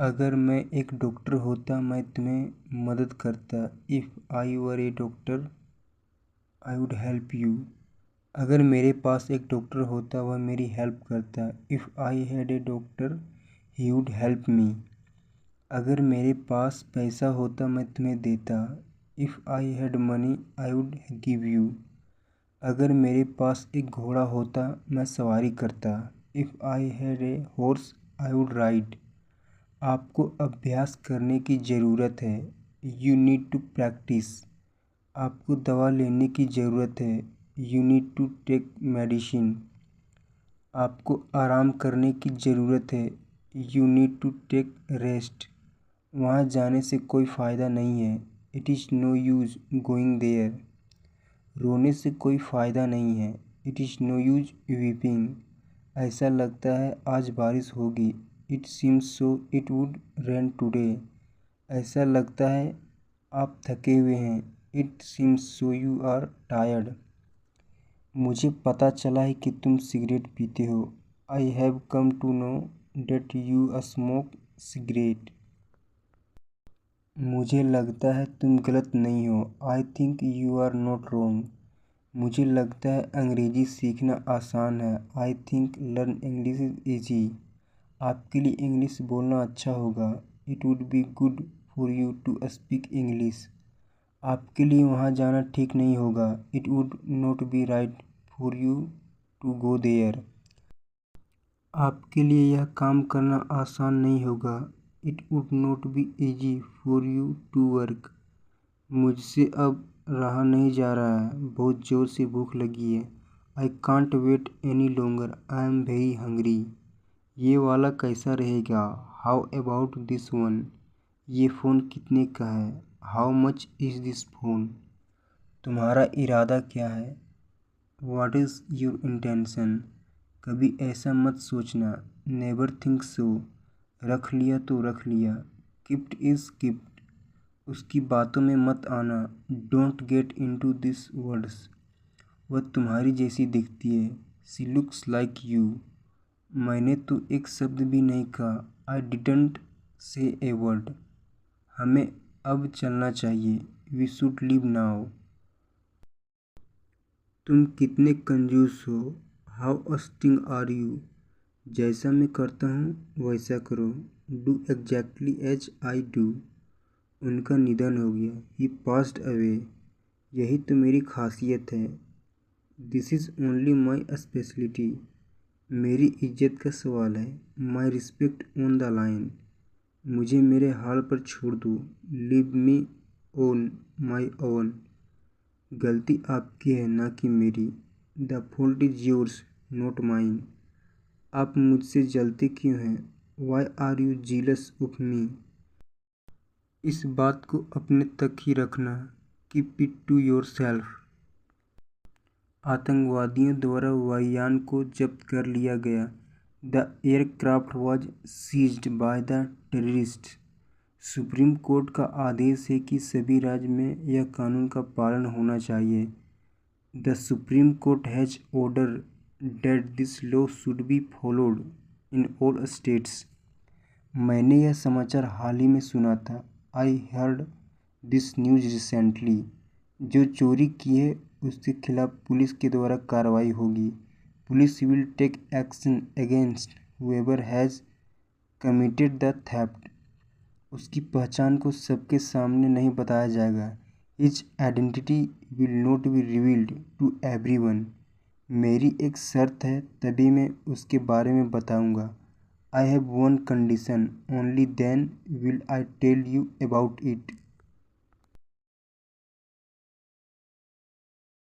अगर मैं एक डॉक्टर होता मैं तुम्हें मदद करता। If I were A doctor I would help you. अगर मेरे पास एक डॉक्टर होता वह मेरी हेल्प करता। If I had a doctor he would help me. अगर मेरे पास पैसा होता मैं तुम्हें देता। If I had money I would give you. अगर मेरे पास एक घोड़ा होता मैं सवारी करता। If I had a horse I would ride. आपको अभ्यास करने की ज़रूरत है। You need to practice. आपको दवा लेने की ज़रूरत है। You need to take medicine. आपको आराम करने की ज़रूरत है। You need to take rest. वहाँ जाने से कोई फ़ायदा नहीं है। It is no use going there. रोने से कोई फ़ायदा नहीं है। It is no use weeping. ऐसा लगता है आज बारिश होगी। It seems so it would rain today. ऐसा लगता है आप थके हुए हैं। It seems so you are tired. मुझे पता चला है कि तुम सिगरेट पीते हो। I have come to know that you smoke cigarette. मुझे लगता है तुम गलत नहीं हो। I think you are not wrong. मुझे लगता है अंग्रेज़ी सीखना आसान है। I think learn English is easy. आपके लिए इंग्लिश बोलना अच्छा होगा। It would be good for you to speak English. आपके लिए वहाँ जाना ठीक नहीं होगा। It would not be right for you to go there. आपके लिए यह काम करना आसान नहीं होगा। It would not be easy for you to work. मुझसे अब रहा नहीं जा रहा है। बहुत ज़ोर से भूख लगी है। I can't wait any longer. I am very hungry. ये वाला कैसा रहेगा? How about this one? ये फ़ोन कितने का है? How much is this phone? तुम्हारा इरादा क्या है? What is your intention? कभी ऐसा मत सोचना। Never think so. रख लिया तो रख लिया। Keeped is keeped. उसकी बातों में मत आना। Don't get into this words. वह तुम्हारी जैसी दिखती है। She looks like you. मैंने तो एक शब्द भी नहीं कहा। I didn't say a word. हमें अब चलना चाहिए। We should leave now. तुम कितने कंजूस हो। How stingy are you? जैसा मैं करता हूँ वैसा करो। Do exactly as I do. उनका निधन हो गया। He passed away. यही तो मेरी खासियत है। This is only my speciality. मेरी इज्जत का सवाल है। My respect on the line. मुझे मेरे हाल पर छोड़ दो। Leave me on my own. गलती आपकी है ना कि मेरी। The fault is yours not mine. आप मुझसे जलते क्यों हैं? Why are you jealous of me? इस बात को अपने तक ही रखना। Keep it to yourself. आतंकवादियों द्वारा वायुयान को जब्त कर लिया गया। The aircraft was seized by the terrorist. Supreme court का आदेश है कि सभी राज्य में यह कानून का पालन होना चाहिए। The supreme court has order that this law should be followed in all states. मैंने यह समाचार हाल ही में सुना था। I heard this news recently. जो चोरी की है उसके खिलाफ पुलिस के द्वारा कार्रवाई होगी। Police will take action against whoever has committed the theft. उसकी पहचान को सबके सामने नहीं बताया जाएगा। His identity will not be revealed to everyone. मेरी एक शर्त है तभी मैं उसके बारे में बताऊंगा। I have one condition. Only then will I tell you about it.